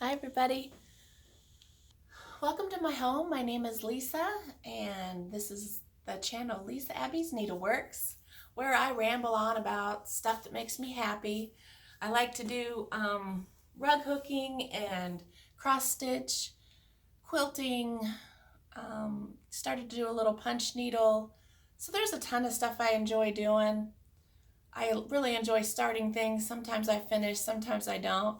Hi everybody. Welcome to my home. My name is Lisa and this is the channel Lisa Abby's Needleworks, where I ramble on about stuff that makes me happy. I like to do rug hooking and cross stitch, quilting, started to do a little punch needle. So there's a ton of stuff I enjoy doing. I really enjoy starting things. Sometimes I finish, sometimes I don't,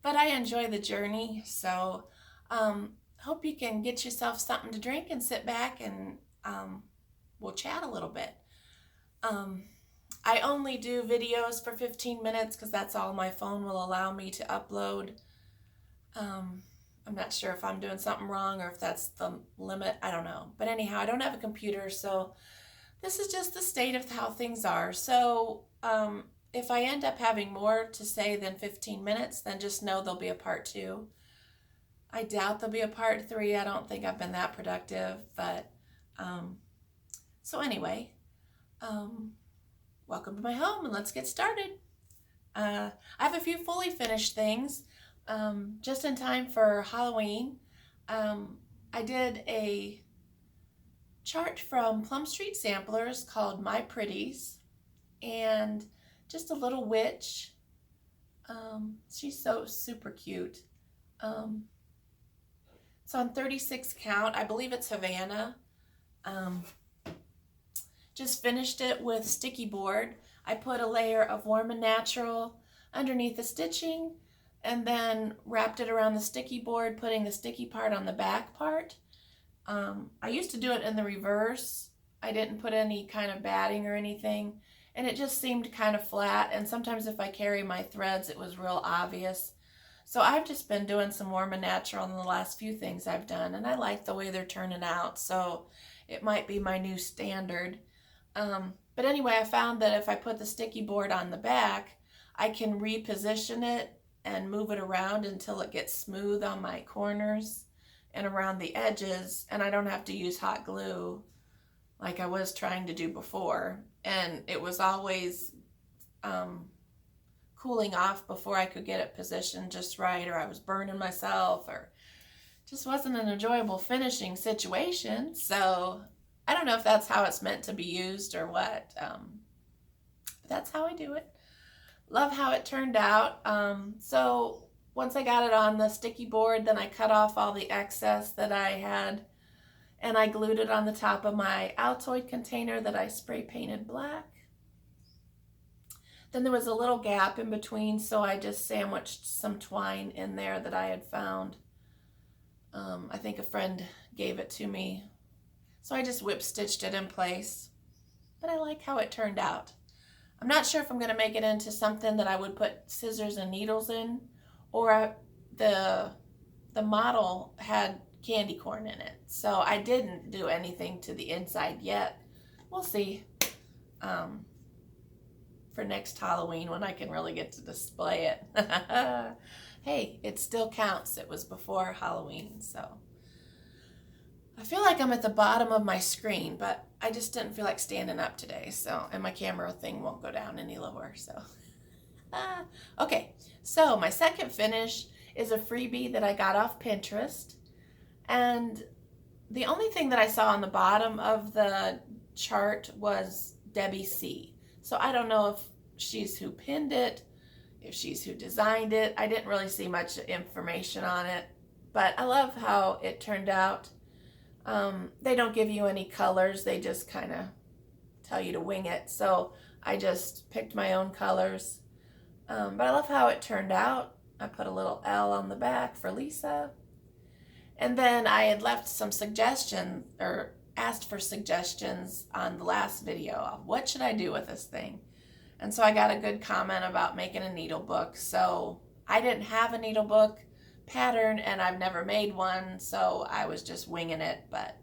but I enjoy the journey. So hope you can get yourself something to drink and sit back and we'll chat a little bit. I only do videos for 15 minutes because that's all my phone will allow me to upload. I'm not sure if I'm doing something wrong or if that's the limit. I don't know. But anyhow, I don't have a computer, so this is just the state of how things are. So if I end up having more to say than 15 minutes, then just know there'll be a part 2. I doubt there'll be a part 3. I don't think I've been that productive. But so anyway, welcome to my home and let's get started. I have a few fully finished things just in time for Halloween. I did a chart from Plum Street Samplers called My Pretties, and just a little witch. She's so super cute. It's on 36 count. I believe it's Havana. Just finished it with sticky board. I put a layer of Warm and Natural underneath the stitching and then wrapped it around the sticky board, putting the sticky part on the back part. I used to do it in the reverse. I didn't put any kind of batting or anything, and it just seemed kind of flat, and sometimes if I carry my threads it was real obvious. So I've just been doing some Warm and Natural in the last few things I've done, and I like the way they're turning out, so it might be my new standard. But anyway, I found that if I put the sticky board on the back, I can reposition it and move it around until it gets smooth on my corners and around the edges, and I don't have to use hot glue like I was trying to do before, and it was always cooling off before I could get it positioned just right, or I was burning myself, or just wasn't an enjoyable finishing situation. So I don't know if that's how it's meant to be used or what, but that's how I do it. Love how it turned out. So once I got it on the sticky board, then I cut off all the excess that I had and I glued it on the top of my Altoid container that I spray painted black. Then there was a little gap in between, so I just sandwiched some twine in there that I had found. I think a friend gave it to me. So I just whip stitched it in place. But I like how it turned out. I'm not sure if I'm going to make it into something that I would put scissors and needles in, or the model had candy corn in it. So I didn't do anything to the inside yet. We'll see for next Halloween when I can really get to display it. Hey, it still counts. It was before Halloween, so. I feel like I'm at the bottom of my screen, but I just didn't feel like standing up today, so, and my camera thing won't go down any lower, so. Okay, so my second finish is a freebie that I got off Pinterest, and the only thing that I saw on the bottom of the chart was Debbie C. So I don't know if she's who pinned it, if she's who designed it. I didn't really see much information on it, but I love how it turned out. They don't give you any colors, they just kind of tell you to wing it. So I just picked my own colors. But I love how it turned out. I put a little L on the back for Lisa. And then I had left some suggestions, or asked for suggestions on the last video of what should I do with this thing. And so I got a good comment about making a needle book. So I didn't have a needle book pattern and I've never made one, so I was just winging it. But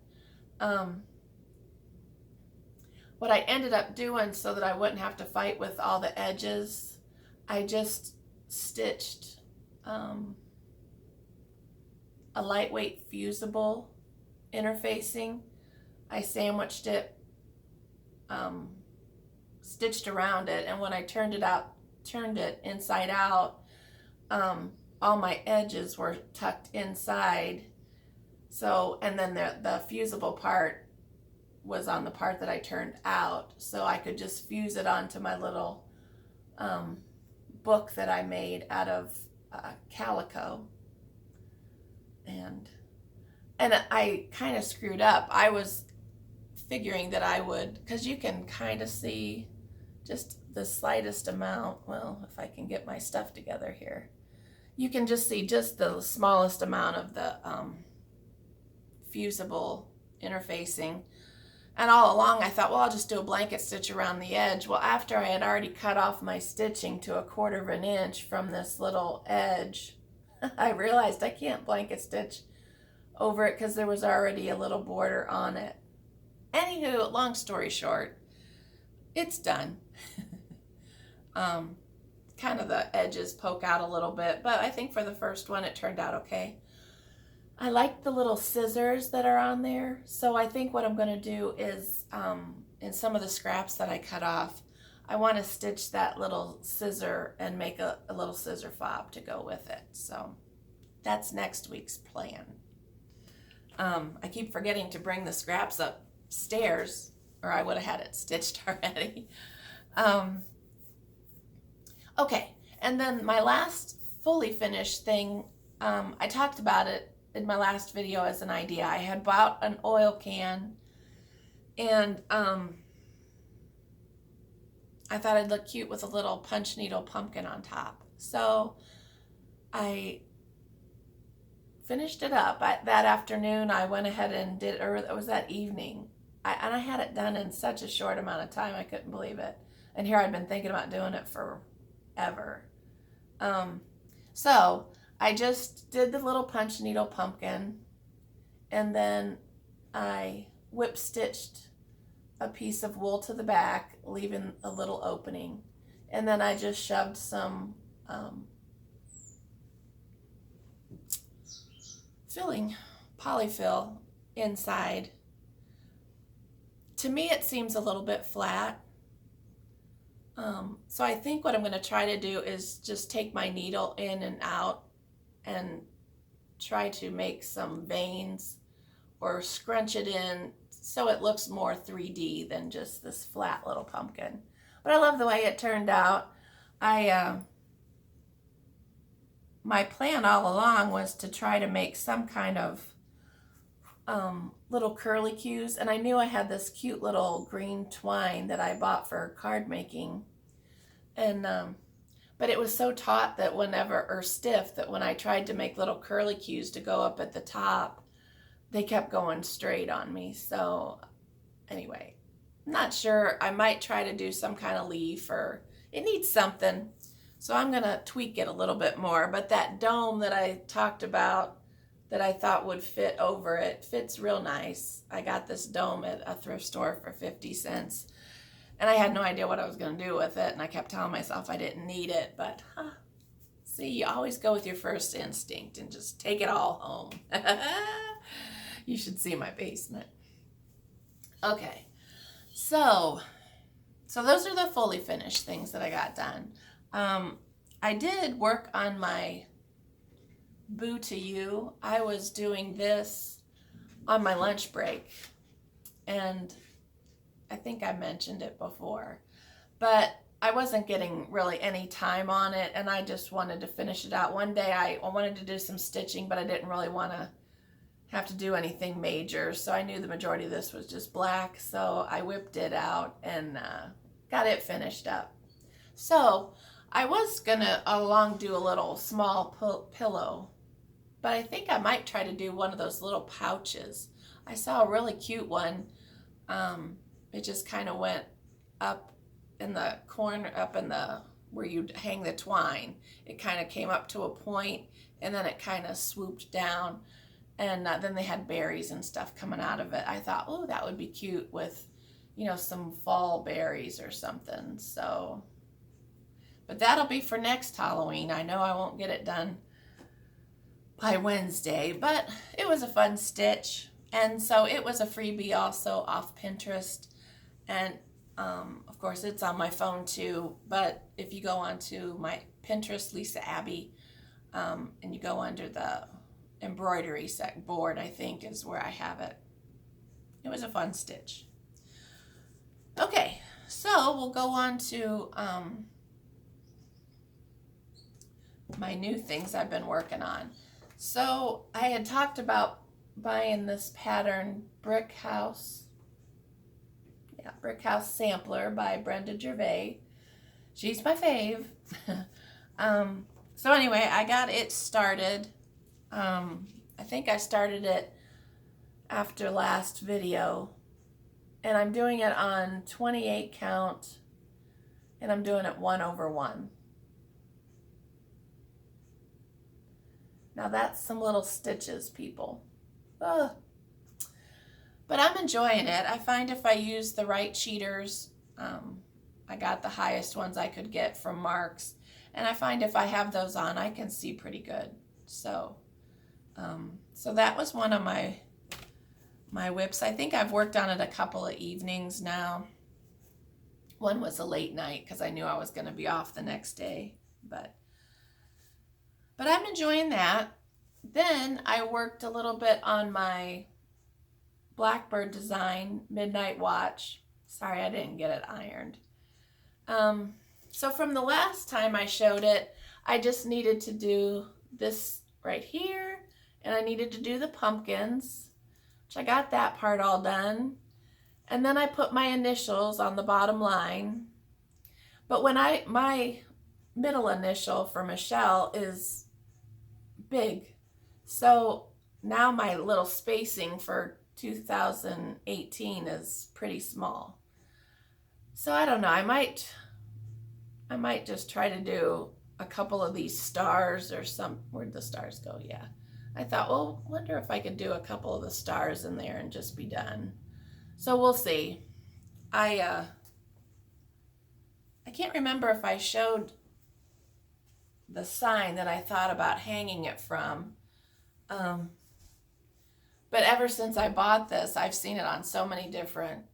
what I ended up doing so that I wouldn't have to fight with all the edges, I just stitched a lightweight fusible interfacing. I sandwiched it, stitched around it, and when I turned it inside out, all my edges were tucked inside. So, and then the fusible part was on the part that I turned out, so I could just fuse it onto my little book that I made out of calico. And I kind of screwed up. I was figuring that I would, because you can kind of see just the slightest amount. Well, if I can get my stuff together here, you can just see just the smallest amount of the fusible interfacing. And all along I thought, well, I'll just do a blanket stitch around the edge. Well, after I had already cut off my stitching to 1/4 of an inch from this little edge, I realized I can't blanket stitch over it because there was already a little border on it. Anywho, long story short, it's done. Kind of the edges poke out a little bit, but I think for the first one it turned out okay. I like the little scissors that are on there, so I think what I'm going to do is in some of the scraps that I cut off, I want to stitch that little scissor and make a little scissor fob to go with it. So that's next week's plan. I keep forgetting to bring the scraps upstairs, or I would have had it stitched already. Okay, and then my last fully finished thing, I talked about it in my last video as an idea. I had bought an oil can, and I thought it'd look cute with a little punch needle pumpkin on top. So I finished it up. That afternoon I went ahead and did, or it was that evening, and I had it done in such a short amount of time, I couldn't believe it. And here I'd been thinking about doing it forever. So I just did the little punch needle pumpkin, and then I whip stitched a piece of wool to the back, leaving a little opening, and then I just shoved some polyfill inside. To me it seems a little bit flat, so I think what I'm going to try to do is just take my needle in and out and try to make some veins or scrunch it in so it looks more 3D than just this flat little pumpkin. But I love the way it turned out. My plan all along was to try to make some kind of little curly cues, and I knew I had this cute little green twine that I bought for card making, and but it was so taut that stiff that when I tried to make little curly cues to go up at the top, they kept going straight on me. So anyway, I'm not sure. I might try to do some kind of leaf, or it needs something. So I'm going to tweak it a little bit more. But that dome that I talked about that I thought would fit over it fits real nice. I got this dome at a thrift store for 50 cents. And I had no idea what I was going to do with it. And I kept telling myself I didn't need it. But see, you always go with your first instinct and just take it all home. You should see my basement. Okay, so those are the fully finished things that I got done. I did work on my Boo to You. I was doing this on my lunch break, and I think I mentioned it before, but I wasn't getting really any time on it, and I just wanted to finish it out. One day I wanted to do some stitching, but I didn't really want to have to do anything major, so I knew the majority of this was just black, so I whipped it out and got it finished up. So I was gonna do a little small pillow, but I think I might try to do one of those little pouches. I saw a really cute one. It just kind of went up in the corner, where you hang the twine. It kind of came up to a point, and then it kind of swooped down, and then they had berries and stuff coming out of it. I thought, oh, that would be cute with, some fall berries or something. So, but that'll be for next Halloween. I know I won't get it done by Wednesday, but it was a fun stitch. And so it was a freebie also off Pinterest. And of course it's on my phone too, but if you go onto my Pinterest, Lisa Abbey, and you go under the embroidery board, I think is where I have it. It was a fun stitch. Okay, so we'll go on to my new things I've been working on. So I had talked about buying this pattern Brick House Sampler by Brenda Gervais. She's my fave. So anyway, I got it started. I think I started it after last video, and I'm doing it on 28 count, and I'm doing it 1/1. Now that's some little stitches, people. Ugh. But I'm enjoying it. I find if I use the right cheaters, I got the highest ones I could get from Marks, and I find if I have those on, I can see pretty good. So, so that was one of my whips. I think I've worked on it a couple of evenings now. One was a late night because I knew I was going to be off the next day, but I'm enjoying that. Then I worked a little bit on my Blackbird design Midnight Watch. Sorry, I didn't get it ironed. So from the last time I showed it, I just needed to do this right here, and I needed to do the pumpkins, which I got that part all done. And then I put my initials on the bottom line. But when my middle initial for Michelle is big, so now my little spacing for 2018 is pretty small. So I don't know, I might just try to do a couple of these stars or some, where'd the stars go? Yeah. I thought, well, wonder if I could do a couple of the stars in there and just be done. So we'll see. I can't remember if I showed the sign that I thought about hanging it from. But ever since I bought this, I've seen it on so many different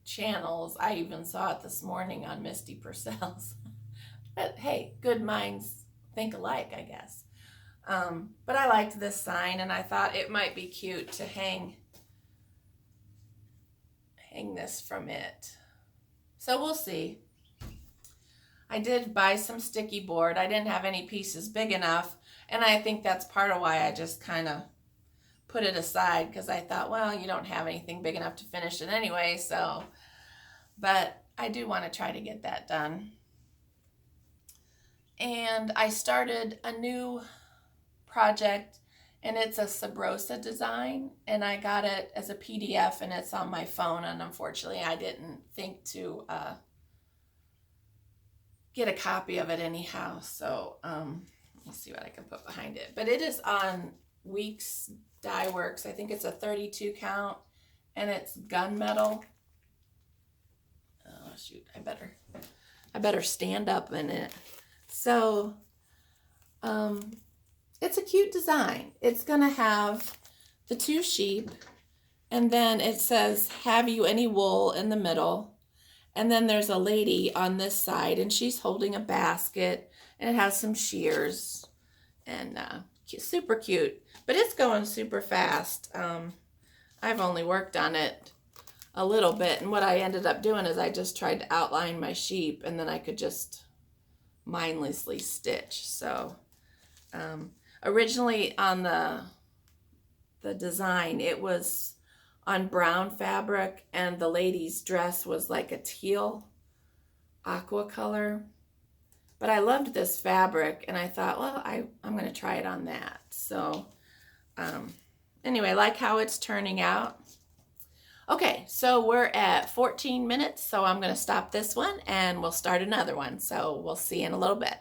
channels. I even saw it this morning on Misty Purcell's. But hey, good minds think alike, I guess. But I liked this sign, and I thought it might be cute to hang this from it. So we'll see. I did buy some sticky board. I didn't have any pieces big enough, and I think that's part of why I just kind of put it aside, because I thought, well, you don't have anything big enough to finish it anyway, so. But I do want to try to get that done. And I started a new project, and it's a Sabrosa design, and I got it as a PDF, and it's on my phone, and unfortunately I didn't think to get a copy of it anyhow. So let me see what I can put behind it. But it is on Weeks Dye Works. I think it's a 32 count, and it's gunmetal. Oh shoot, I better stand up in it. So it's a cute design. It's gonna have the two sheep, and then it says, "Have you any wool?" in the middle, and then there's a lady on this side, and she's holding a basket, and it has some shears, and super cute. But it's going super fast. I've only worked on it a little bit, and what I ended up doing is I just tried to outline my sheep, and then I could just mindlessly stitch. So originally on the design, it was on brown fabric, and the lady's dress was like a teal aqua color. But I loved this fabric, and I thought, well, I'm going to try it on that. So anyway, I like how it's turning out. Okay, so we're at 14 minutes, so I'm going to stop this one, and we'll start another one. So we'll see you in a little bit.